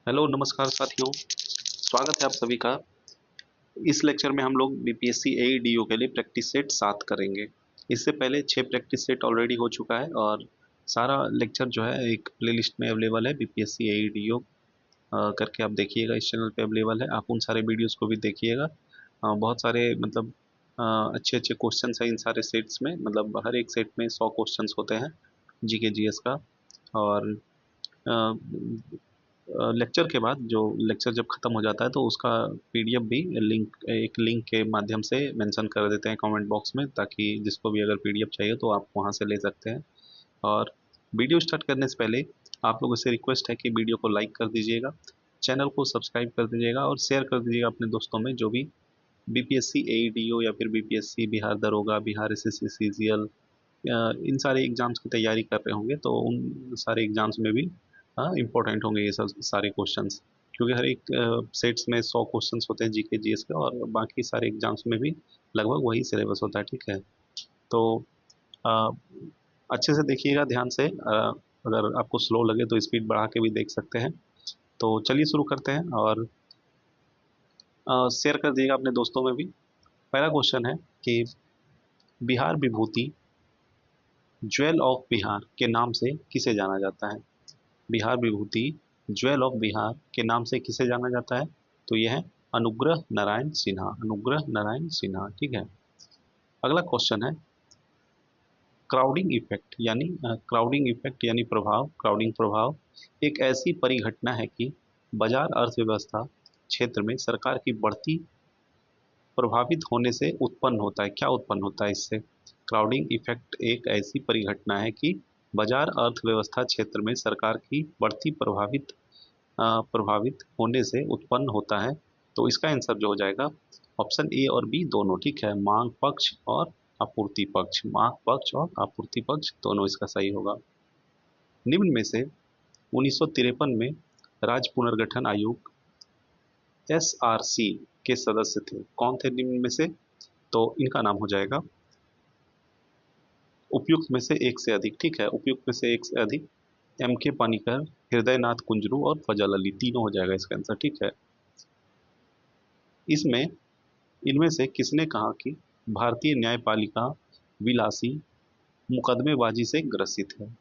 Hello नमस्कार साथियों। स्वागत है आप सभी का। इस लेक्चर में हम लोग बीपीएससी एईडीओ के लिए प्रैक्टिस सेट 7 करेंगे। इससे पहले 6 प्रैक्टिस सेट ऑलरेडी हो चुका है और सारा लेक्चर जो है एक प्लेलिस्ट में अवेलेबल है। बीपीएससी एईडीओ करके आप देखिएगा, इस चैनल पे अवेलेबल है। आप उन सारे वीडियोस को भी देखिएगा। बहुत सारे मतलब अच्छे अच्छे क्वेश्चन हैं इन सारे सेट्स में। मतलब हर एक सेट में 100 क्वेश्चंस होते हैं जीके जीएस का। और लेक्चर के बाद जो लेक्चर जब ख़त्म हो जाता है तो उसका पीडीएफ भी एक लिंक के माध्यम से मेंशन कर देते हैं कमेंट बॉक्स में, ताकि जिसको भी अगर पीडीएफ चाहिए तो आप वहां से ले सकते हैं। और वीडियो स्टार्ट करने से पहले आप लोगों से रिक्वेस्ट है कि वीडियो को लाइक कर दीजिएगा, चैनल को सब्सक्राइब कर दीजिएगा और शेयर कर दीजिएगा अपने दोस्तों में जो भी बीपीएससी एईडीओ या फिर बीपीएससी बिहार दरोगा, बिहार एसएससी सीजीएल इन सारे एग्जाम्स की तैयारी कर रहे होंगे। तो उन सारे एग्जाम्स में भी इम्पोर्टेंट होंगे ये सब सारे क्वेश्चंस, क्योंकि हर एक सेट्स में 100 क्वेश्चंस होते हैं जीके जीएस के, और बाकी सारे एग्जाम्स में भी लगभग वही सिलेबस होता है। ठीक है, तो अ, अच्छे से देखिएगा ध्यान से। अगर आपको स्लो लगे तो स्पीड बढ़ा के भी देख सकते हैं। तो चलिए शुरू करते हैं और शेयर कर दिएगा अपने दोस्तों में भी। पहला क्वेश्चन है कि बिहार विभूति ज्वेल ऑफ बिहार के नाम से किसे जाना जाता है। बिहार विभूति ज्वेल ऑफ बिहार के नाम से किसे जाना जाता है। तो यह है अनुग्रह नारायण सिन्हा। अनुग्रह नारायण सिन्हा। ठीक है। अगला क्वेश्चन है क्राउडिंग इफेक्ट यानी प्रभाव, क्राउडिंग प्रभाव एक ऐसी परिघटना है कि बाजार अर्थव्यवस्था क्षेत्र में सरकार की बढ़ती प्रभावित होने से उत्पन्न होता है। क्या उत्पन्न होता है इससे। क्राउडिंग इफेक्ट एक ऐसी परिघटना है कि बाजार अर्थव्यवस्था क्षेत्र में सरकार की बढ़ती प्रभावित होने से उत्पन्न होता है। तो इसका आंसर जो हो जाएगा ऑप्शन ए और बी दोनों। ठीक है, मांग पक्ष और आपूर्ति पक्ष। मांग पक्ष और आपूर्ति पक्ष दोनों इसका सही होगा। निम्न में से 1953 में राज्य पुनर्गठन आयोग एसआरसी के सदस्य थे। कौन थे निम्न में से। तो इनका नाम हो जाएगा उपयुक्त में से एक से अधिक। ठीक है, उपयुक्त में से एक से अधिक एम के पानीकर, हृदयनाथ कुंजरू और फजल अली, तीनों हो जाएगा इसका आंसर। ठीक है, इसमें इनमें से किसने कहा कि भारतीय न्यायपालिका विलासी मुकदमेबाजी से ग्रसित है।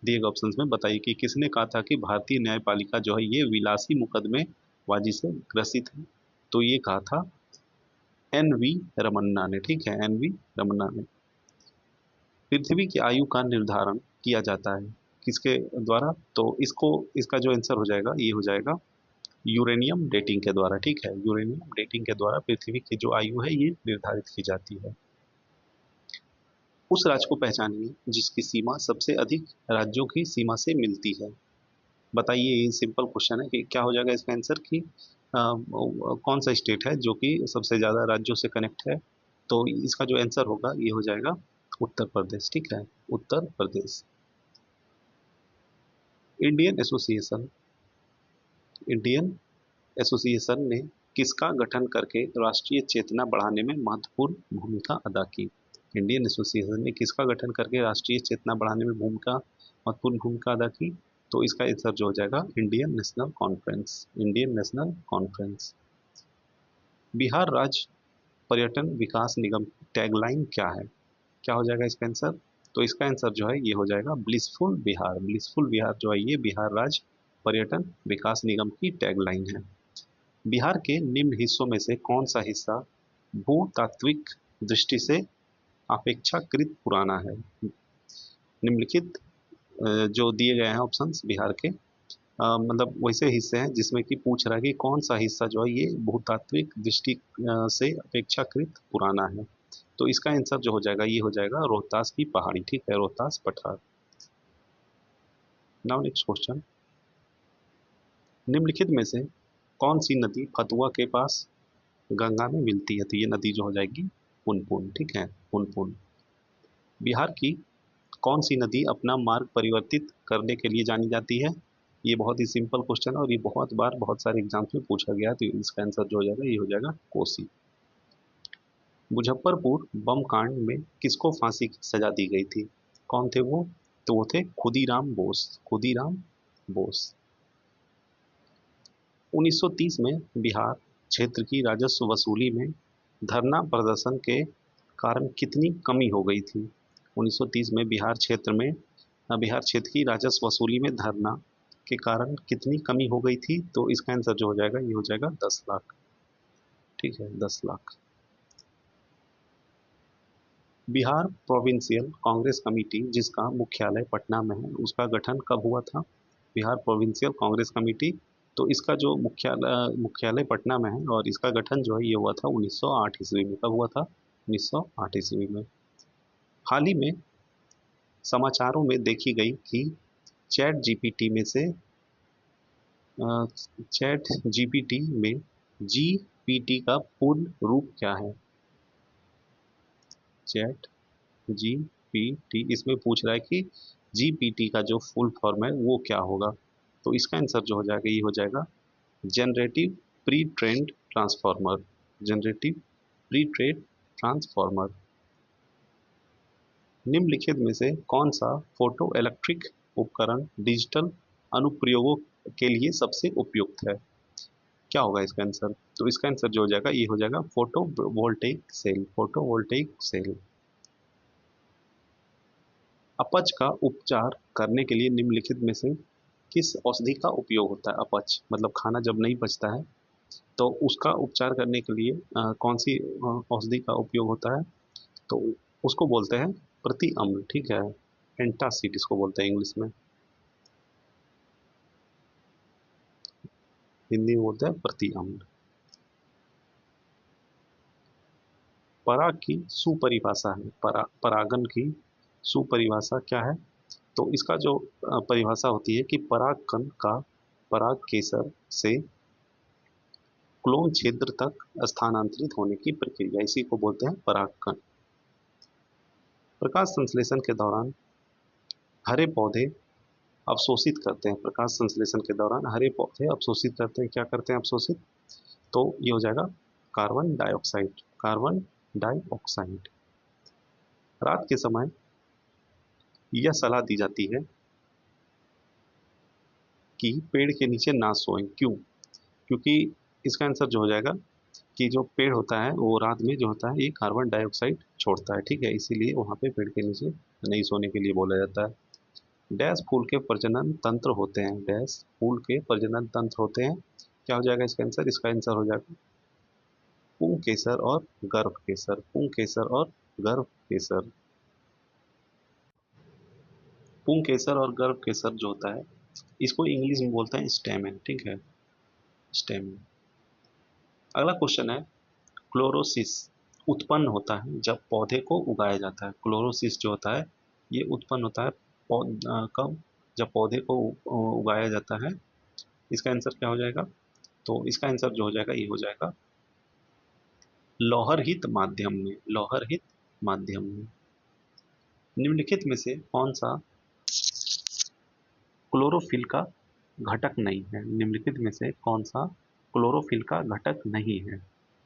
दिए गए ऑप्शंस में बताइए कि किसने कहा था कि भारतीय न्यायपालिका जो है ये विलासी मुकदमेबाजी से ग्रसित है। तो ये कहा था एन वी रमन्ना ने। ठीक है, एन वी रमन्ना ने। पृथ्वी की आयु का निर्धारण किया जाता है किसके द्वारा। तो इसको इसका जो आंसर हो जाएगा ये हो जाएगा यूरेनियम डेटिंग के द्वारा। ठीक है, यूरेनियम डेटिंग के द्वारा पृथ्वी की जो आयु है ये निर्धारित की जाती है। उस राज्य को पहचानिए जिसकी सीमा सबसे अधिक राज्यों की सीमा से मिलती है। बताइए, ये सिंपल क्वेश्चन है कि क्या हो जाएगा इसका आंसर कि कौन सा स्टेट है जो कि सबसे ज्यादा राज्यों से कनेक्ट है। तो इसका जो आंसर होगा ये हो जाएगा उत्तर प्रदेश। ठीक है, Uttar Pradesh. Indian association Indian association ने किसका गठन करके राष्ट्रीय चेतना बढ़ाने में महत्वपूर्ण भूमिका अदा की। इंडियन एसोसिएशन ने किसका गठन करके राष्ट्रीय चेतना बढ़ाने में महत्वपूर्ण भूमिका अदा की। तो इसका आंसर जो हो जाएगा Indian national conference. Indian national conference. Bihar राज्य पर्यटन विकास निगम की टैगलाइन क्या है। क्या हो जाएगा इसका आंसर। तो इसका आंसर जो है ये हो जाएगा ब्लिसफुल बिहार। ब्लिसफुल बिहार जो है ये बिहार राज्य पर्यटन विकास निगम की टैगलाइन है। बिहार के निम्न हिस्सों में से कौन सा हिस्सा भूतात्विक दृष्टि से अपेक्षाकृत पुराना है। निम्नलिखित जो दिए गए हैं ऑप्शंस बिहार के मतलब वैसे हिस्से हैं जिसमें कि पूछ रहा है कि कौन सा हिस्सा जो है ये भूतात्विक दृष्टि से अपेक्षाकृत पुराना है। तो इसका आंसर जो हो जाएगा ये हो जाएगा रोहतास की पहाड़ी। ठीक है, रोहतास पठार। नाउ नेक्स्ट क्वेश्चन, निम्नलिखित में से कौन सी नदी फतुआ के पास गंगा में मिलती है। तो ये नदी जो हो जाएगी पुनपुन। ठीक है, पुनपुन। बिहार की कौन सी नदी अपना मार्ग परिवर्तित करने के लिए जानी जाती है। ये बहुत ही सिंपल क्वेश्चन है और ये बहुत बार बहुत सारे एग्जाम्स में पूछा गया है। तो इसका आंसर जो हो जाएगा ये हो जाएगा कोसी। मुजफ्फरपुर बम कांड में किसको फांसी की सजा दी गई थी। कौन थे वो। तो वो थे खुदीराम बोस। खुदीराम बोस। 1930 में बिहार क्षेत्र की राजस्व वसूली में धरना प्रदर्शन के कारण कितनी कमी हो गई थी? 1930 में बिहार क्षेत्र की राजस्व वसूली में धरना के कारण कितनी कमी हो गई थी? तो इसका आंसर जो हो जाएगा ये हो जाएगा 10 लाख। ठीक है, 10 लाख। बिहार प्रोविंशियल कांग्रेस कमेटी जिसका मुख्यालय पटना में है उसका गठन कब हुआ था? बिहार प्रोविंशियल कांग्रेस कमेटी, तो इसका जो मुख्यालय पटना में है और इसका गठन जो है ये हुआ था 1908 ईस्वी में। कब हुआ था? 1908 ईस्वी में। हाल ही में समाचारों में देखी गई कि चैट जीपीटी में से चैट जीपीटी में जीपीटी का पूर्ण रूप क्या है? चैट जीपीटी इसमें पूछ रहा है कि जीपीटी का जो फुल फॉर्म है वो क्या होगा? तो इसका आंसर जो हो जाएगा ये हो जाएगा generative pre trend transformer. Generative pre trend transformer. निम्नलिखित में से कौन सा फोटो इलेक्ट्रिक उपकरण डिजिटल अनुप्रयोगों के लिए सबसे उपयुक्त है? क्या होगा इसका आंसर? तो इसका आंसर जो हो जाएगा ये हो जाएगा photo voltaic cell. Photo voltaic cell. अपच का उपचार करने के लिए निम्नलिखित में से किस औषधि का उपयोग होता है? अपच मतलब खाना जब नहीं पचता है तो उसका उपचार करने के लिए कौन सी औषधि का उपयोग होता है? तो उसको बोलते हैं प्रति अम्ल। ठीक है, एंटासिड इसको बोलते हैं इंग्लिश में, हिंदी में बोलते हैं प्रति अम्ल। पराग की सुपरिभाषा है। परागन की सुपरिभाषा क्या है? तो इसका जो परिभाषा होती है कि पराग कण का पराग केसर से क्लोन क्षेत्र तक स्थानांतरित होने की प्रक्रिया, इसी को बोलते हैं परागकण। प्रकाश संश्लेषण के दौरान हरे पौधे अवशोषित करते हैं। प्रकाश संश्लेषण के दौरान हरे पौधे अवशोषित करते हैं। क्या करते हैं अवशोषित? तो ये हो जाएगा कार्बन डाइऑक्साइड। Carbon dioxide. रात के समय यह सलाह दी जाती है कि पेड़ के नीचे ना सोएं। क्यों? क्योंकि इसका आंसर जो हो जाएगा कि जो पेड़ होता है वो रात में जो होता है ये कार्बन डाइऑक्साइड छोड़ता है। ठीक है, इसीलिए वहाँ पे पेड़ के नीचे नहीं सोने के लिए बोला जाता है। डैश फूल के प्रजनन तंत्र होते हैं। डैश फूल के प्रजनन तंत्र होते हैं। क्या हो जाएगा इसका आंसर? इसका आंसर हो जाएगा पुंकेसर और गर्भ केसर। पुंकेसर और गर्भ केसर। पुंकेसर और गर्भ केसर जो होता है इसको इंग्लिश में बोलते हैं स्टेमन। ठीक है, स्टेमन। अगला क्वेश्चन है, क्लोरोसिस उत्पन्न होता है जब पौधे को उगाया जाता है। क्लोरोसिस जो होता है ये उत्पन्न होता है कब? जब पौधे को उगाया जाता है। इसका आंसर क्या हो जाएगा? तो इसका आंसर जो हो जाएगा ये हो जाएगा लौहरहित माध्यम में। लौहरहित माध्यम में। निम्नलिखित में से कौन सा क्लोरोफिल का घटक नहीं है? निम्नलिखित में से कौन सा क्लोरोफिल का घटक नहीं है?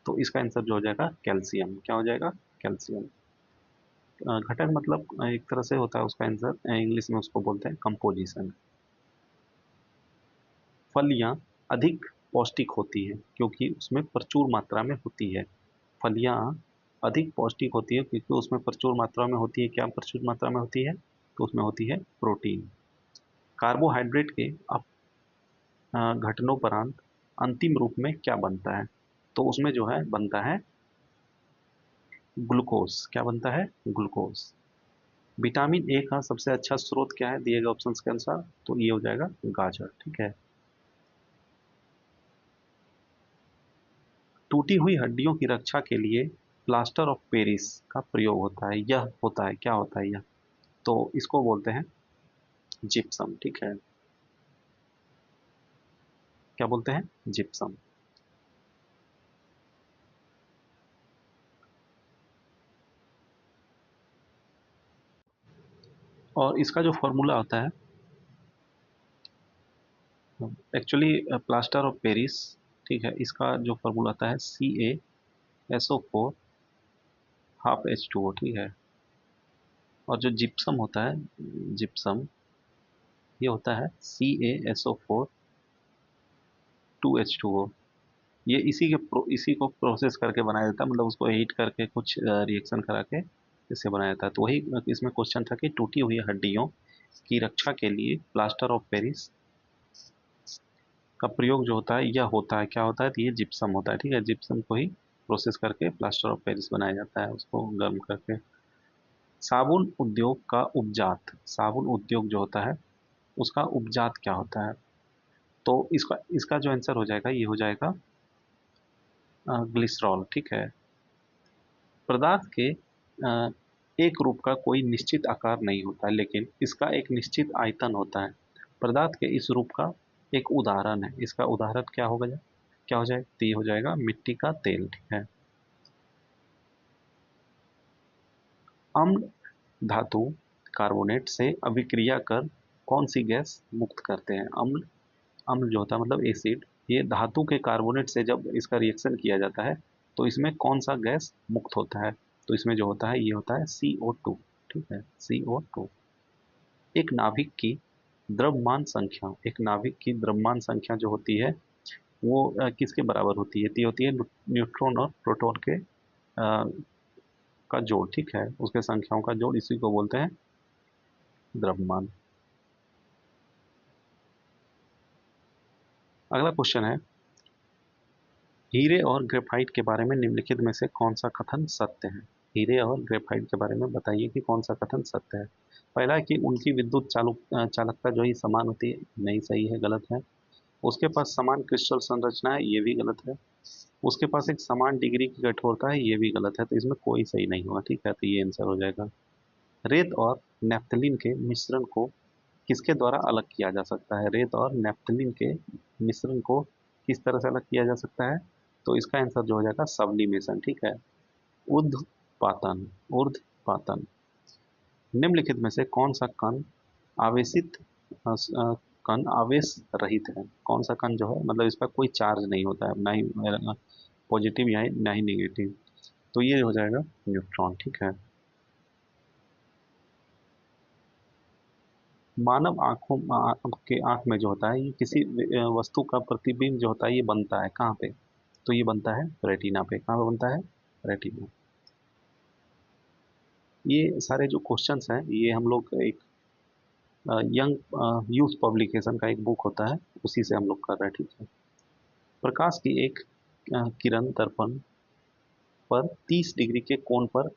तो इसका आंसर जो हो जाएगा कैल्शियम। क्या हो जाएगा? कैल्शियम। घटक मतलब एक तरह से होता है उसका आंसर, इंग्लिश में उसको बोलते हैं कंपोजिशन। फलियां अधिक पौष्टिक होती है क्योंकि उसमें प्रचुर मात्रा में होती है। फलियां अधिक पौष्टिक होती है क्योंकि उसमें प्रचुर मात्रा में होती है। क्या प्रचुर मात्रा में होती है? तो उसमें होती है प्रोटीन। कार्बोहाइड्रेट के घटनोपरांत अंतिम रूप में क्या बनता है? तो उसमें जो है बनता है ग्लूकोज। क्या बनता है? ग्लूकोज। विटामिन ए का सबसे अच्छा स्रोत क्या है दिए गए ऑप्शंस के अनुसार? तो ये हो जाएगा गाजर। ठीक है। टूटी हुई हड्डियों की रक्षा के लिए प्लास्टर ऑफ पेरिस का प्रयोग होता है। यह होता है, क्या होता है यह? तो इसको बोलते हैं जिप्सम। ठीक है, क्या बोलते हैं? जिप्सम। और इसका जो फॉर्मूला होता है एक्चुअली प्लास्टर ऑफ पेरिस, ठीक है, इसका जो फॉर्मूला आता है CaSO4 ½ H2O। ठीक है। और जो जिप्सम होता है, जिप्सम, ये होता है CaSO4 2H2O। ये इसी को प्रोसेस करके बनाया जाता है, मतलब उसको हीट करके कुछ रिएक्शन करा के इससे बनाया जाता है। तो वही इसमें क्वेश्चन था कि टूटी हुई हड्डियों की रक्षा के लिए प्लास्टर ऑफ पेरिस का प्रयोग जो होता है, यह होता है क्या होता है, तो ये जिप्सम होता है। ठीक है, जिप्सम को ही प्रोसेस करके प्लास्टर ऑफ पेरिस बनाया जाता है, उसको गर्म करके। साबुन उद्योग का उपजात, साबुन उद्योग जो होता है उसका उपजात क्या होता है? तो इसका इसका जो आंसर हो जाएगा ये हो जाएगा ग्लिसरॉल। ठीक है। पदार्थ के एक रूप का कोई निश्चित आकार नहीं होता है, लेकिन इसका एक निश्चित आयतन होता है। पदार्थ के इस रूप का एक उदाहरण है, इसका उदाहरण क्या होगा, क्या हो जाए, तो ये हो जाएगा मिट्टी का तेल। ठीक है। अम्ल धातु कार्बोनेट से अभिक्रिया कर कौन सी गैस मुक्त करते हैं? अम्ल, अम्ल जो होता है मतलब एसिड, ये धातु के कार्बोनेट से जब इसका रिएक्शन किया जाता है तो इसमें कौन सा गैस मुक्त होता है? तो इसमें जो होता है ये होता है CO2। ठीक है, CO2। एक नाभिक की द्रव्यमान संख्या, एक नाभिक की द्रव्यमान संख्या जो होती है वो किसके बराबर होती है? तो ये होती है न्यूट्रॉन और प्रोटॉन के का जोड़। ठीक है, उसके संख्याओं का जोड़, इसी को बोलते हैं द्रव्यमान। अगला क्वेश्चन है, हीरे और ग्रेफाइट के बारे में निम्नलिखित में से कौन सा कथन सत्य है? हीरे और ग्रेफाइट के बारे में बताइए कि कौन सा कथन सत्य है। पहला है कि उनकी विद्युत चालकता जो है समान होती है, नहीं, सही है, गलत है। उसके पास समान क्रिस्टल संरचना है, ये भी गलत है। उसके पास एक समान डिग्री की कठोरता है, ये भी गलत है। तो इसमें कोई सही नहीं होगा। ठीक है, तो ये आंसर हो जाएगा। रेत और नेप्थलीन के मिश्रण को किसके द्वारा अलग किया जा सकता है? रेत और नेप्थलीन के मिश्रण को किस तरह से अलग किया जा सकता है? तो इसका आंसर जो हो जाएगा सब्लिमेशन। ठीक है, ऊर्ध्वपातन, ऊर्ध्वपातन। निम्नलिखित में से कौन सा कण आवेशित कण आवेश रहित है? कौन सा कण जो है मतलब इसका कोई चार्ज नहीं होता है, ना ही पॉजिटिव या ना ही नेगेटिव। तो ये हो जाएगा न्यूट्रॉन। ठीक है। मानव आंखों के आंख में जो होता है ये किसी वस्तु का प्रतिबिंब जो होता है ये बनता है कहाँ पे? तो ये बनता है रेटिना पे। कहाँ पे बनता है? रेटिना। ये सारे जो क्वेश्चंस हैं ये हम लोग एक यंग यूथ पब्लिकेशन का एक बुक होता है, उसी से हम लोग कर रहे हैं। ठीक है। प्रकाश की एक किरण दर्पण पर 30 डिग्री के कोण पर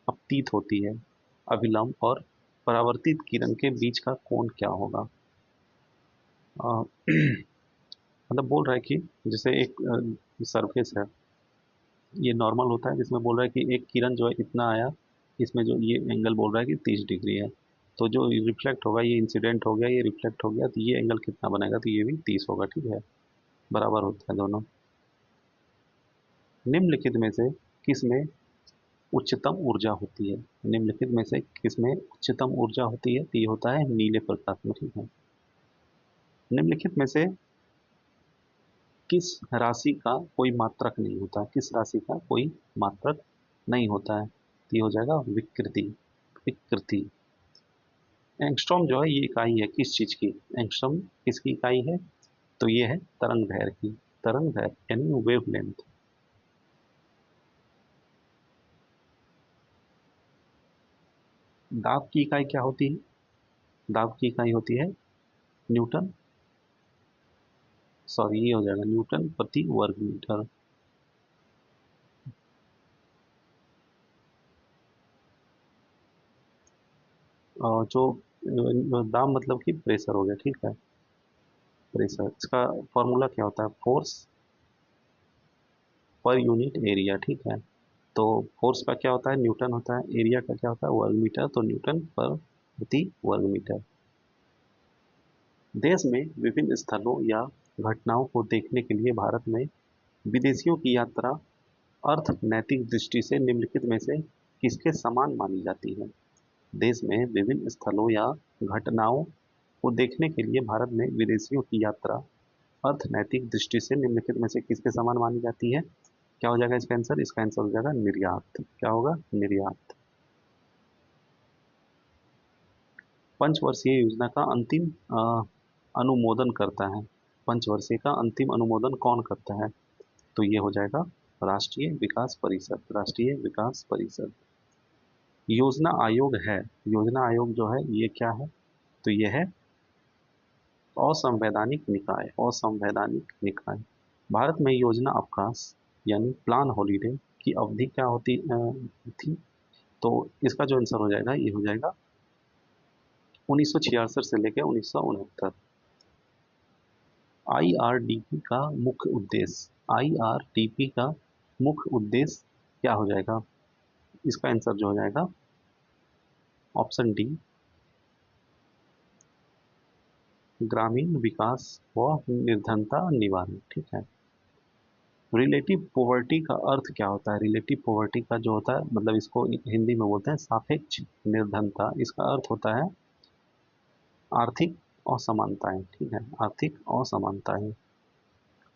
अपतित होती है। अभिलंब और परावर्तित किरण के बीच का कोण क्या होगा? अ, मतलब बोल रहा है कि जैसे एक सरफेस है, ये नॉर्मल होता है, जिसमें बोल रहा है कि एक किरण जो है इतना आया, इसमें जो ये एंगल बोल रहा है कि 30 डिग्री है। तो जो रिफ्लेक्ट होगा, ये इंसिडेंट हो गया, ये रिफ्लेक्ट हो गया, तो ये एंगल कितना बनेगा? तो ये भी 30 होगा। ठीक है, बराबर होता है दोनों। निम्नलिखित में से किसमें उच्चतम ऊर्जा होती है? निम्नलिखित में से किसमें उच्चतम ऊर्जा होती है? तो ये होता है नीले प्रकाश में। ठीक है। निम्नलिखित में से किस राशि का कोई मात्रक नहीं होता? किस राशि का कोई मात्रक नहीं होता है? तो ये हो जाएगा विकृति, विकृति। एंगस्ट्रॉम जो है ये इकाई है किस चीज की? एंगस्ट्रॉम किसकी इकाई है? तो ये है तरंग दैर्घ्य की, तरंग दैर्घ्य यानी वेवलेंथ। दाब की इकाई क्या होती है? दाब की इकाई होती है न्यूटन, सॉरी ये हो जाएगा न्यूटन प्रति वर्ग मीटर। और जो दाब मतलब कि प्रेशर हो गया। ठीक है, प्रेशर, इसका फॉर्मूला क्या होता है? Force per unit area. ठीक है, तो फोर्स का क्या होता है? न्यूटन होता है। एरिया का क्या होता है? वर्ग मीटर, तो न्यूटन पर प्रति वर्ग मीटर। देश में विभिन्न स्थलों या घटनाओं को देखने के लिए भारत में विदेशियों की यात्रा अर्थ नैतिक दृष्टि से निम्नलिखित में से किसके समान मानी जाती है? देश में विभिन्न स्थलों या घटनाओं को देखने के लिए भारत में विदेशियों की यात्रा अर्थ नैतिक दृष्टि से निम्नलिखित में से किसके समान मानी जाती है? क्या हो जाएगा इसका आंसर? इसका आंसर हो जाएगा निर्यात। क्या होगा? निर्यात। पंचवर्षीय योजना का अंतिम अनुमोदन करता है? पंचवर्षीय का अंतिम अनुमोदन कौन करता है? तो ये हो जाएगा राष्ट्रीय विकास परिषद। राष्ट्रीय विकास परिषद। योजना आयोग है, योजना आयोग जो है ये क्या है? तो ये है असंवैधानिक निकाय। असंवैधानिक निकाय। भारत में योजना अवकाश यानी प्लान हॉलीडे की अवधि क्या होती थी? तो इसका जो आंसर हो जाएगा ये हो जाएगा 1966 से लेकर 1969। आईआरडीपी का मुख्य उद्देश्य, आईआरडीपी का मुख्य उद्देश्य क्या हो जाएगा? इसका आंसर जो हो जाएगा ऑप्शन डी, ग्रामीण विकास व निर्धनता निवारण। ठीक है। रिलेटिव पॉवर्टी का अर्थ क्या होता है? रिलेटिव पॉवर्टी का जो होता है मतलब इसको हिंदी में बोलते हैं सापेक्ष निर्धनता। इसका अर्थ होता है आर्थिक असमानताएं। ठीक है, आर्थिक असमानताएं।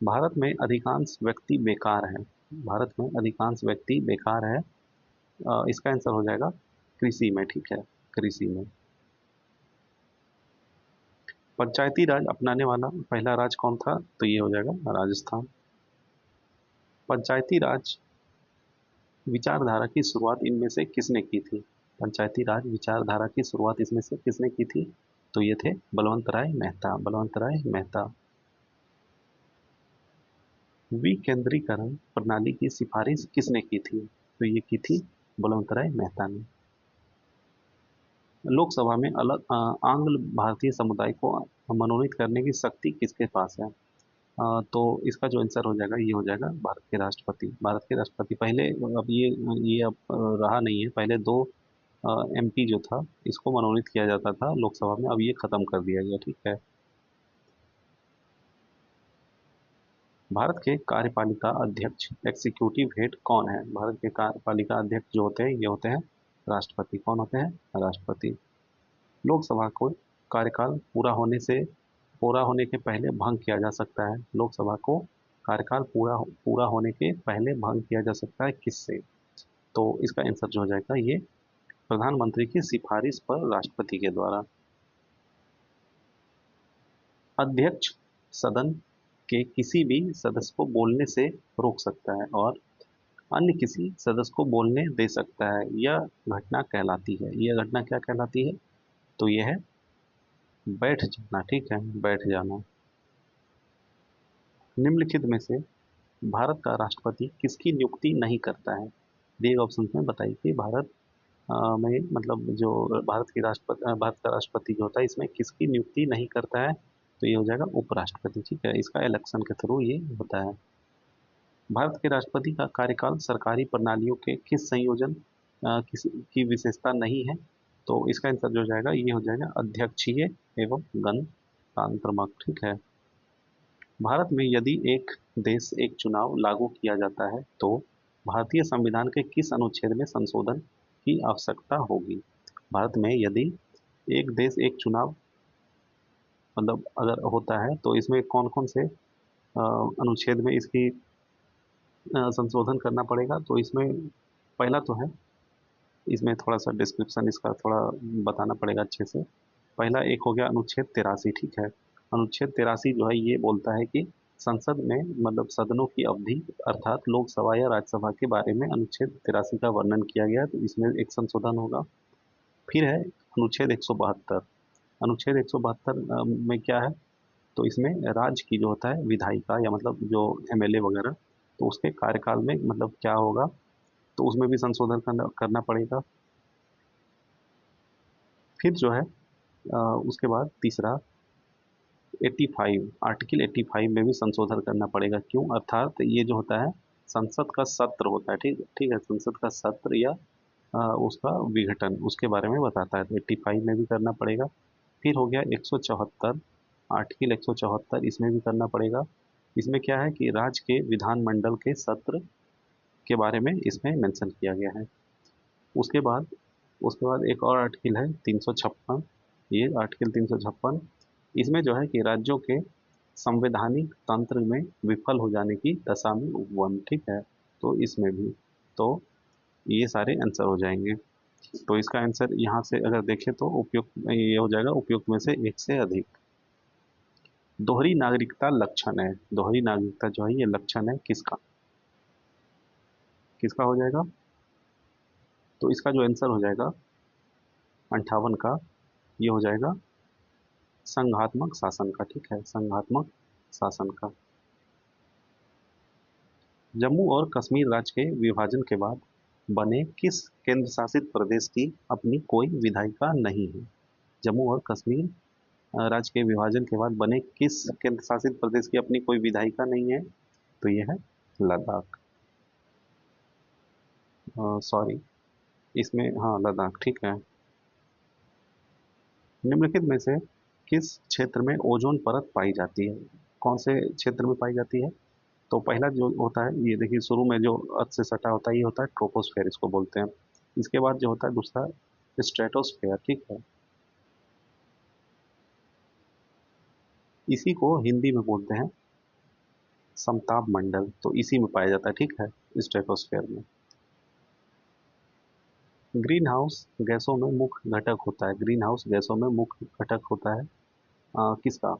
भारत में अधिकांश व्यक्ति बेकार हैं। भारत में अधिकांश व्यक्ति बेकार है। इसका आंसर हो जाएगा कृषि में। ठीक है, कृषि में। पंचायती राज अपनाने वाला पहला राज्य कौन था? तो ये हो जाएगा राजस्थान। पंचायती राज विचारधारा की शुरुआत इनमें से किसने की थी? पंचायती राज विचारधारा की शुरुआत इसमें से किसने की थी? तो ये थे बलवंत राय मेहता। बलवंत राय मेहता। विकेंद्रीकरण प्रणाली की सिफारिश किसने की थी? तो ये की थी बलवंत राय मेहता ने। लोकसभा में आंग्ल भारतीय समुदाय को मनोनीत करने की शक्ति किसके पास है? तो इसका जो आंसर हो जाएगा ये हो जाएगा भारत के राष्ट्रपति। भारत के राष्ट्रपति पहले, अब ये अब रहा नहीं है। पहले दो एमपी जो था इसको मनोनीत किया जाता था लोकसभा में, अब ये खत्म कर दिया गया। ठीक है। भारत के कार्यपालिका अध्यक्ष एग्जीक्यूटिव हेड कौन है? भारत के कार्यपालिका अध्यक्ष जो होते हैं ये होते हैं राष्ट्रपति। कौन होते हैं? राष्ट्रपति। लोकसभा को कार्यकाल पूरा होने के पहले भंग किया जा सकता है। लोकसभा को कार्यकाल पूरा पूरा होने के पहले भंग किया जा सकता है किससे? तो इसका आंसर जो हो जाएगा ये प्रधानमंत्री की सिफारिश पर राष्ट्रपति के द्वारा। अध्यक्ष सदन के किसी भी सदस्य को बोलने से रोक सकता है और अन्य किसी सदस्य को बोलने दे सकता है। यह घटना कहलाती है, यह घटना क्या कहलाती है? तो यह है बैठ जाना। ठीक है, बैठ जाना। निम्नलिखित में से भारत का राष्ट्रपति किसकी नियुक्ति नहीं करता है? दिए गए ऑप्शन में बताइए कि भारत में मतलब जो भारत का राष्ट्रपति जो होता है इसमें किसकी नियुक्ति नहीं करता है? तो ये हो जाएगा उपराष्ट्रपति। ठीक है, इसका इलेक्शन के थ्रू ये होता है। भारत के राष्ट्रपति का कार्यकाल सरकारी प्रणालियों के किस संयोजन किस की विशेषता नहीं है? तो इसका आंसर जो हो जाएगा ये हो जाएगा अध्यक्षीय एवं गणतांत्रात्मक। ठीक है। भारत में यदि एक देश एक चुनाव लागू किया जाता है तो भारतीय संविधान के किस अनुच्छेद में संशोधन की आवश्यकता होगी? भारत में यदि एक देश एक चुनाव मतलब अगर होता है तो इसमें कौन कौन से अनुच्छेद में इसकी संशोधन करना पड़ेगा? तो इसमें पहला तो है, इसमें थोड़ा सा डिस्क्रिप्शन इसका थोड़ा बताना पड़ेगा अच्छे से। पहला एक हो गया अनुच्छेद 83। ठीक है, अनुच्छेद 83 जो है ये बोलता है कि संसद में मतलब सदनों की अवधि अर्थात लोकसभा या राज्यसभा के बारे में अनुच्छेद 83 का वर्णन किया गया, तो इसमें एक संशोधन होगा। फिर है अनुच्छेद 172। अनुच्छेद 172 में क्या है? तो इसमें राज्य की जो होता है विधायिका या मतलब जो एमएलए वगैरह, तो उसके कार्यकाल में मतलब क्या होगा, तो उसमें भी संशोधन करना पड़ेगा। फिर जो है उसके बाद तीसरा 85, आर्टिकल 85 में भी संशोधन करना पड़ेगा। क्यों? अर्थात ये जो होता है संसद का सत्र होता है। ठीक ठीक है, संसद का सत्र या उसका विघटन उसके बारे में बताता है, तो 85 में भी करना पड़ेगा। फिर हो गया 174, आर्टिकल 174, इसमें भी करना पड़ेगा। इसमें क्या है कि राज्य के विधानमंडल के सत्र के बारे में इसमें मेंशन किया गया है। उसके बाद एक और आर्टिकल है 356। ये आर्टिकल 356 इसमें जो है कि राज्यों के संवैधानिक तंत्र में विफल हो जाने की दशा में उपवन। ठीक है, तो इसमें भी तो ये सारे आंसर हो जाएंगे। तो इसका आंसर यहाँ से अगर देखें तो उपयुक्त ये हो जाएगा उपयुक्त में से एक से अधिक। दोहरी नागरिकता लक्षण है, दोहरी नागरिकता जो है ये लक्षण है किसका, किसका हो जाएगा? तो इसका जो आंसर हो जाएगा 58 का, ये हो जाएगा संघात्मक शासन का। ठीक है, संघात्मक शासन का। जम्मू और कश्मीर राज्य के विभाजन के बाद बने किस केंद्र शासित प्रदेश की अपनी कोई विधायिका नहीं है? जम्मू और कश्मीर राज्य के विभाजन के बाद बने किस केंद्र शासित प्रदेश की अपनी कोई विधायिका नहीं है? तो ये है लद्दाख। सॉरी, इसमें हाँ लद्दाख, ठीक है। निम्नलिखित में से किस क्षेत्र में ओजोन परत पाई जाती है? कौन से क्षेत्र में पाई जाती है? तो पहला जो होता है, ये देखिए शुरू में जो अर्थ से सटा होता है ये होता है ट्रोपोस्फेयर, इसको बोलते हैं। इसके बाद जो होता है दूसरा स्ट्रेटोस्फेयर, ठीक है। इसी को हिंदी में बोलते हैं समताप मंडल, तो इसी में पाया जाता है, ठीक है, स्ट्रेटोस्फेयर में। ग्रीन हाउस गैसों में मुख्य घटक होता है, ग्रीन हाउस गैसों में मुख्य घटक होता है किसका?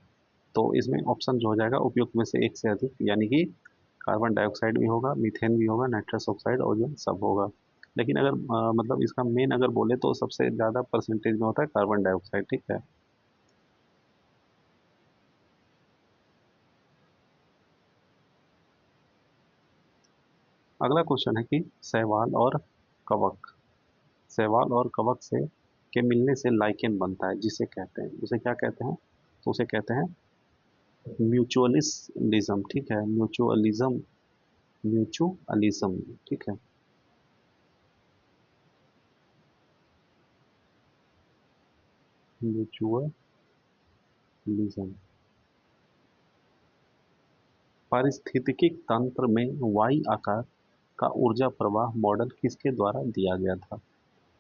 तो इसमें ऑप्शन जो हो जाएगा उपयुक्त में से एक से अधिक, यानी कि कार्बन डाइऑक्साइड भी होगा, मीथेन भी होगा, नाइट्रस ऑक्साइड, ओजोन सब होगा। लेकिन अगर मतलब इसका मेन अगर बोले तो सबसे ज़्यादा परसेंटेज में होता है कार्बन डाइऑक्साइड, ठीक है। अगला क्वेश्चन है कि शैवाल और कवक, शैवाल और कवक से के मिलने से लाइकेन बनता है, जिसे कहते हैं, उसे क्या कहते हैं? तो उसे कहते हैं म्यूचुअलिज्म, ठीक है, म्यूचुअलिज्म, म्यूचुअलिज्म, ठीक है। म्यूचुअलिज्म। पारिस्थितिकी तंत्र में वाई आकार का ऊर्जा प्रवाह मॉडल किसके द्वारा दिया गया था?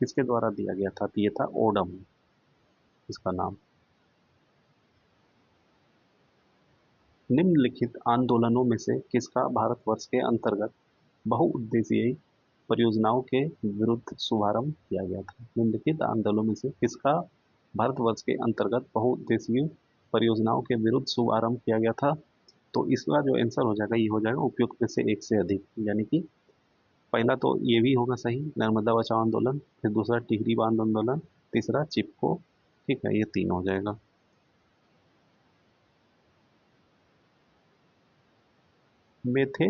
किसके द्वारा दिया गया था? तो ये था ओडम, इसका नाम। निम्नलिखित आंदोलनों में से किसका भारतवर्ष के अंतर्गत बहुउद्देशीय परियोजनाओं के विरुद्ध शुभारंभ किया गया था? निम्नलिखित आंदोलनों में से किसका भारतवर्ष के अंतर्गत बहुउद्देशीय परियोजनाओं के विरुद्ध शुभारंभ किया गया था? तो इसका जो आंसर हो जाएगा ये हो जाएगा उपयुक्त में से एक से अधिक, यानी कि पहला तो ये भी होगा सही, नर्मदा बचाओ आंदोलन, फिर दूसरा टिहरी बांध आंदोलन, तीसरा चिपको, ठीक है, ये तीन हो जाएगा। मेथे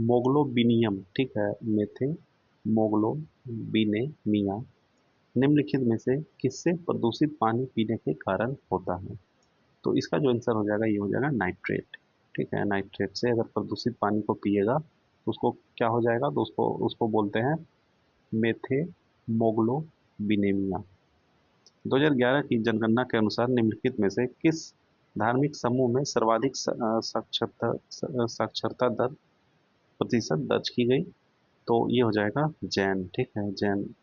मोग्लोबिनियम, ठीक है, मेथे मोग्लोबिनेमिया निम्नलिखित में से किससे प्रदूषित पानी पीने के कारण होता है? तो इसका जो आंसर हो जाएगा ये हो जाएगा नाइट्रेट, ठीक है। नाइट्रेट से अगर प्रदूषित पानी को पिएगा तो उसको क्या हो जाएगा? तो उसको उसको बोलते हैं मेथे मोग्लोबिनेमिया। 2011 की जनगणना के अनुसार निम्नलिखित में से किस धार्मिक समूह में सर्वाधिक साक्षरता दर प्रतिशत दर्ज की गई? तो ये हो जाएगा जैन, ठीक है, जैन।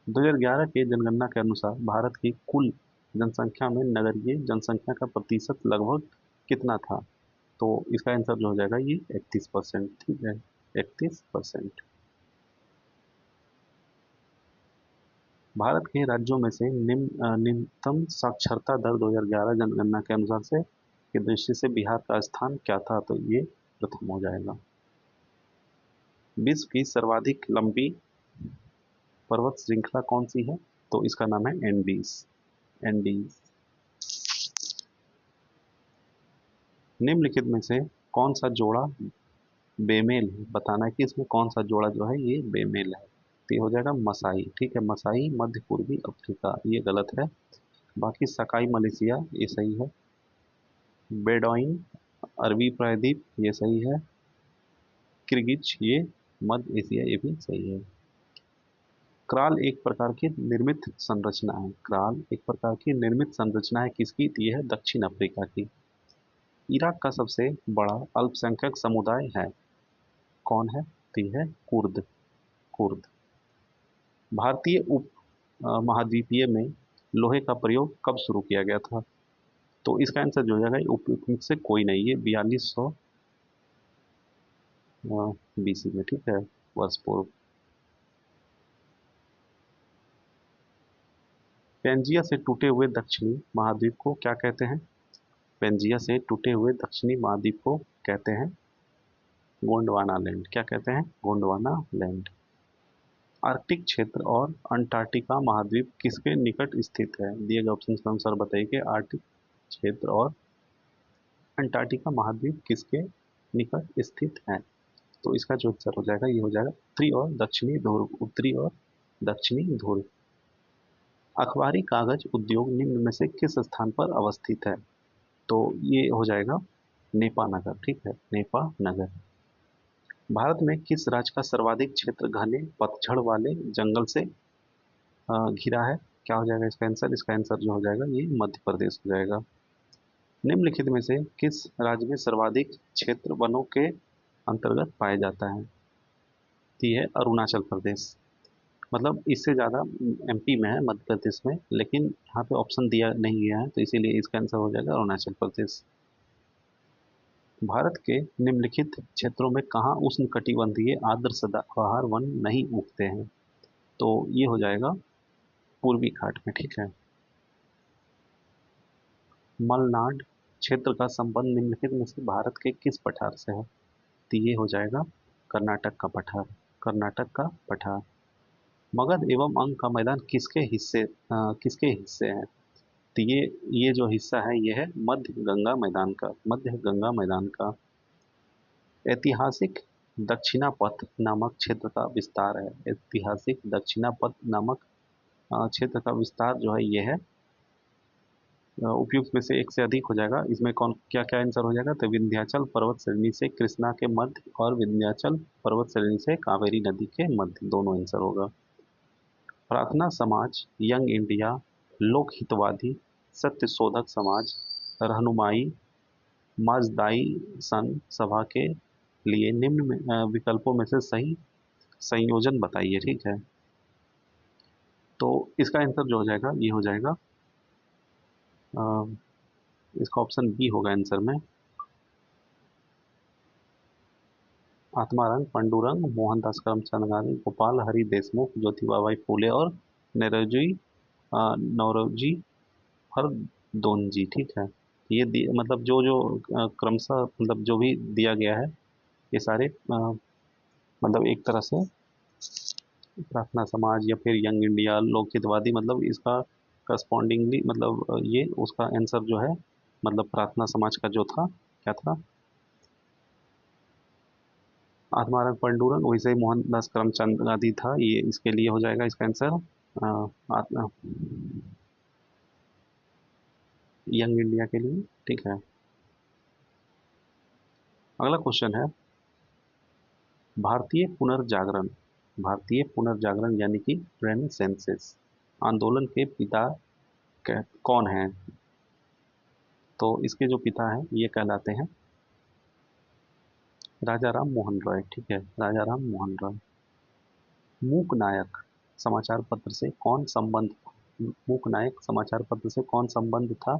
2011 के जनगणना के अनुसार भारत की कुल जनसंख्या में नगरीय जनसंख्या का प्रतिशत लगभग कितना था? तो इसका आंसर जो हो जाएगा ये 31%, ठीक है, 31%। भारत के राज्यों में से निम्नतम साक्षरता दर 2011 जनगणना के अनुसार से की दृष्टि से बिहार का स्थान क्या था? तो ये प्रथम हो जाएगा। विश्व की सर्वाधिक लंबी पर्वत श्रृंखला कौन सी है? तो इसका नाम है एंडीज, एंडीज। निम्नलिखित में से कौन सा जोड़ा बेमेल है? बताना है कि इसमें कौन सा जोड़ा जो है ये बेमेल है। तो ये हो जाएगा मसाई, ठीक है, मसाई मध्य पूर्वी अफ्रीका, ये गलत है। बाकी सकाई मलेशिया ये सही है। बेडॉइन अरबी प्रायद्वीप ये सही है। किर्गिज ये मध्य एशिया ये भी सही है। क्राल एक प्रकार की निर्मित संरचना है, क्राल एक प्रकार की निर्मित संरचना है किसकी? तो ये है दक्षिण अफ्रीका की। इराक का सबसे बड़ा अल्पसंख्यक समुदाय है, कौन है? तो ये है कुर्द, कुर्द। भारतीय उप महाद्वीपीय में लोहे का प्रयोग कब शुरू किया गया था? तो इसका आंसर जो हो जाएगा उपयुक्त में से कोई नहीं है, 4200 बीसी में, ठीक है, वर्ष पूर्व। पेंजिया से टूटे हुए दक्षिणी महाद्वीप को क्या कहते हैं? पेंजिया से टूटे हुए दक्षिणी महाद्वीप को कहते हैं गोंडवाना लैंड। क्या कहते हैं? गोंडवाना लैंड। आर्कटिक क्षेत्र और अंटार्कटिका महाद्वीप किसके निकट स्थित है? दिए गए ऑप्शन के अनुसार बताइए कि आर्कटिक क्षेत्र और अंटार्कटिका महाद्वीप किसके निकट स्थित है? तो इसका जो उत्तर हो जाएगा ये हो जाएगा उत्तरी और दक्षिणी ध्रुव। उत्तरी और दक्षिणी ध्रुव। अखबारी कागज उद्योग निम्न में से किस स्थान पर अवस्थित है? तो ये हो जाएगा नेपा नगर। ठीक है, नेपा नगर। भारत में किस राज्य का सर्वाधिक क्षेत्र घने पतझड़ वाले जंगल से घिरा है? क्या हो जाएगा इसका आंसर? इसका आंसर जो हो जाएगा ये मध्य प्रदेश हो जाएगा। निम्नलिखित में से किस राज्य में सर्वाधिक क्षेत्र वनों के अंतर्गत पाया जाता है? तो ये है अरुणाचल प्रदेश। मतलब इससे ज़्यादा एमपी में है, मध्य प्रदेश में, लेकिन यहाँ पे ऑप्शन दिया नहीं गया है, तो इसीलिए इसका आंसर हो जाएगा अरुणाचल प्रदेश। भारत के निम्नलिखित क्षेत्रों में कहाँ उष्णकटिबंधीय आर्द्र सदाबहार वन नहीं उगते हैं? तो ये हो जाएगा पूर्वी घाट में। ठीक है। मलनाड क्षेत्र का संबंध निम्नलिखित में से भारत के किस पठार से है? तो ये हो जाएगा कर्नाटक का पठार। कर्नाटक का पठार। मगध एवं अंग का मैदान किसके हिस्से हैं? तो ये जो हिस्सा है ये है मध्य गंगा मैदान का। मध्य गंगा मैदान का। ऐतिहासिक दक्षिणापथ नामक क्षेत्र का विस्तार है। ऐतिहासिक दक्षिणापथ नामक क्षेत्र का विस्तार जो है ये है उपयुक्त में से एक से अधिक हो जाएगा। इसमें कौन क्या क्या आंसर हो जाएगा? तो विंध्याचल पर्वत श्रेणी से कृष्णा के मध्य और विंध्याचल पर्वत श्रेणी से कावेरी नदी के मध्य, दोनों आंसर होगा। प्रार्थना समाज, यंग इंडिया, लोक हितवादी, सत्य शोधक समाज, रहनुमाई माजदाई सन सभा के लिए निम्न विकल्पों में से सही संयोजन बताइए। ठीक है, तो इसका आंसर जो हो जाएगा ये हो जाएगा इसका ऑप्शन बी होगा आंसर में। आत्माराम पांडुरंग, मोहनदास करमचंद गांधी, गोपाल हरि देशमुख, ज्योतिबा फूले और नौरोजी नौरोजी हरदोनजी। ठीक है, ये मतलब जो जो क्रमशः मतलब जो भी दिया गया है ये सारे मतलब एक तरह से प्रार्थना समाज या फिर यंग इंडिया, लोक हितवादी, मतलब इसका करस्पॉन्डिंगली मतलब ये उसका आंसर जो है मतलब प्रार्थना समाज का जो था क्या था आत्माराम पांडुरंग, वैसे ही मोहनदास करमचंद गांधी था, ये इसके लिए हो जाएगा इसका आंसर यंग इंडिया के लिए। ठीक है, अगला क्वेश्चन है भारतीय पुनर्जागरण। भारतीय पुनर्जागरण यानी कि रेनेसेंस आंदोलन के पिता कौन है? तो इसके जो पिता हैं ये कहलाते हैं राजा राम मोहन रॉय। ठीक है, राजा राम मोहन रॉय। मूक नायक समाचार पत्र से कौन संबंध मूक नायक समाचार पत्र से कौन संबंध था?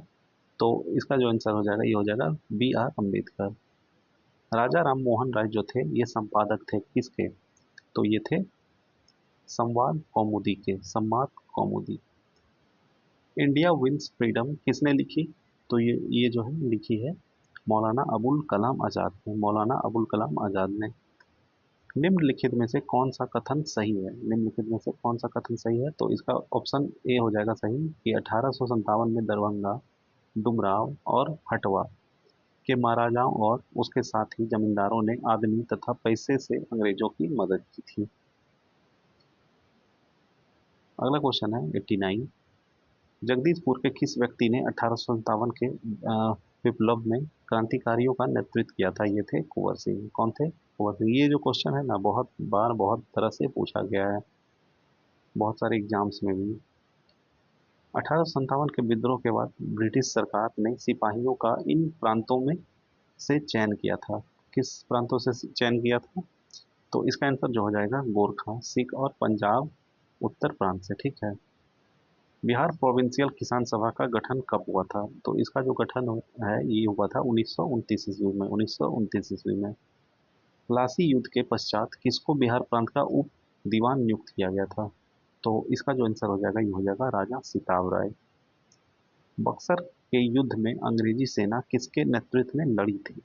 तो इसका जो आंसर हो जाएगा ये हो जाएगा बी आर अम्बेडकर। राजा राम मोहन राय जो थे ये संपादक थे किसके? तो ये थे संवाद कौमुदी के। संवाद कौमुदी। इंडिया विंस फ्रीडम किसने लिखी? तो ये जो है लिखी है मौलाना अबुल कलाम आज़ाद ने। मौलाना अबुल कलाम आज़ाद ने। निम्नलिखित में से कौन सा कथन सही है? निम्नलिखित में से कौन सा कथन सही है? तो इसका ऑप्शन ए हो जाएगा सही कि 1857 में दरभंगा, डुमराव और हटवा के महाराजाओं और उसके साथ ही जमींदारों ने आदमी तथा पैसे से अंग्रेजों की मदद की थी। अगला क्वेश्चन है 89। जगदीशपुर के किस व्यक्ति ने 1857 के विप्लव में क्रांतिकारियों का नेतृत्व किया था? ये थे कुंवर सिंह। कौन थे? कुंवर सिंह। ये जो क्वेश्चन है ना बहुत बार बहुत तरह से पूछा गया है बहुत सारे एग्जाम्स में भी। 1857 के विद्रोह के बाद ब्रिटिश सरकार ने सिपाहियों का इन प्रांतों में से चयन किया था। किस प्रांतों से चयन किया था? तो इसका आंसर जो हो जाएगा गोरखा, सिख और पंजाब उत्तर प्रांत से। ठीक है। बिहार प्रोविंशियल किसान सभा का गठन कब हुआ था? तो इसका जो गठन है ये हुआ था 1929 ईस्वी में। 1929 ईस्वी में। प्लासी युद्ध के पश्चात किसको बिहार प्रांत का उप दीवान नियुक्त किया गया था? तो इसका जो आंसर हो जाएगा ये हो जाएगा राजा सिताव राय। बक्सर के युद्ध में अंग्रेजी सेना किसके नेतृत्व में लड़ी थी?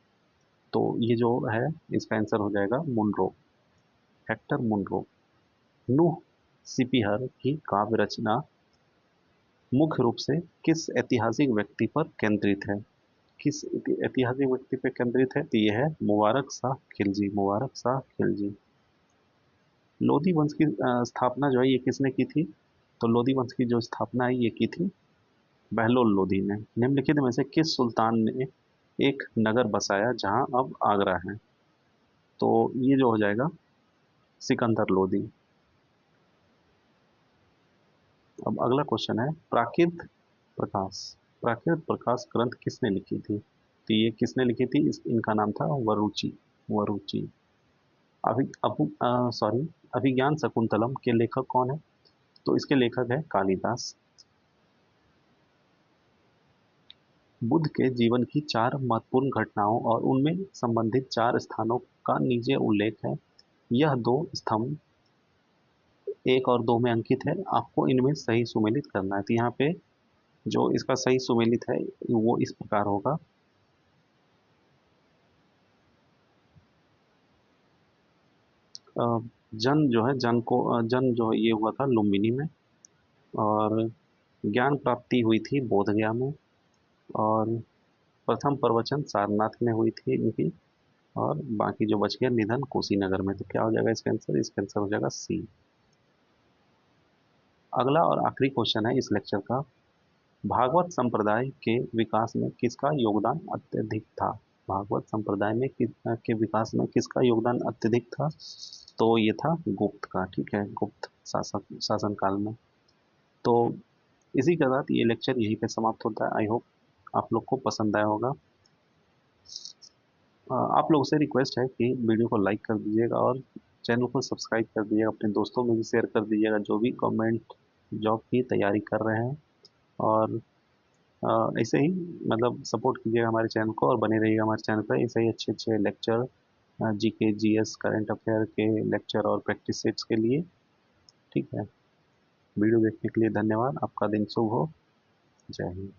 तो ये जो है इसका आंसर हो जाएगा मुनरो, हेक्टर मुनरो। नूह सिपिहर की काव्य रचना मुख्य रूप से किस ऐतिहासिक व्यक्ति पर केंद्रित है? किस ऐतिहासिक व्यक्ति पर केंद्रित है? तो ये है मुबारक शाह खिलजी, मुबारक शाह खिलजी। लोधी वंश की स्थापना जो है ये किसने की थी? तो लोधी वंश की जो स्थापना है ये की थी बहलोल लोधी ने। निम्नलिखित में से किस सुल्तान ने एक नगर बसाया जहां अब आगरा है? तो ये जो हो जाएगा सिकंदर लोधी। अब अगला क्वेश्चन है प्राकृत प्रकाश, प्राकृत प्रकाश ग्रंथ किसने लिखी थी? तो ये किसने लिखी थी? इनका नाम था वरुचि, वरुचि। अभि अपु सॉरी अभिज्ञान शकुंतलम के लेखक कौन है? तो इसके लेखक है कालिदास। बुद्ध के जीवन की चार महत्वपूर्ण घटनाओं और उनमें संबंधित चार स्थानों का नीचे उल्लेख है। यह दो स्तंभ 1 और 2 में अंकित है। आपको इनमें सही सुमेलित करना है। तो यहाँ पे जो इसका सही सुमेलित है वो इस प्रकार होगा। अ, जन्म जो है जन्म जो है ये हुआ था लुम्बिनी में, और ज्ञान प्राप्ति हुई थी बोधगया में, और प्रथम प्रवचन सारनाथ में हुई थी इनकी, और बाकी जो बच गया निधन कुशीनगर में। तो क्या हो जाएगा इसका आंसर? इसका आंसर हो जाएगा सी। अगला और आखिरी क्वेश्चन है इस लेक्चर का। भागवत संप्रदाय के विकास में किसका योगदान अत्यधिक था? भागवत संप्रदाय में के विकास में किसका योगदान अत्यधिक था? तो ये था गुप्त का। ठीक है, गुप्त शासन काल में। तो इसी के साथ ये लेक्चर यहीं पे समाप्त होता है। आई होप आप लोग को पसंद आया होगा। आप लोगों से रिक्वेस्ट है कि वीडियो को लाइक कर दीजिएगा और चैनल को सब्सक्राइब कर दीजिएगा, अपने दोस्तों में भी शेयर कर दीजिएगा जो भी गवर्नमेंट जॉब की तैयारी कर रहे हैं। और ऐसे ही मतलब सपोर्ट कीजिएगा हमारे चैनल को और बने रहिएगा हमारे चैनल पर ऐसे ही अच्छे अच्छे lecture, GK GS current affair के लेक्चर और प्रैक्टिस सेट्स के लिए। ठीक है, वीडियो देखने के लिए धन्यवाद। आपका दिन शुभ हो। जय हिंद।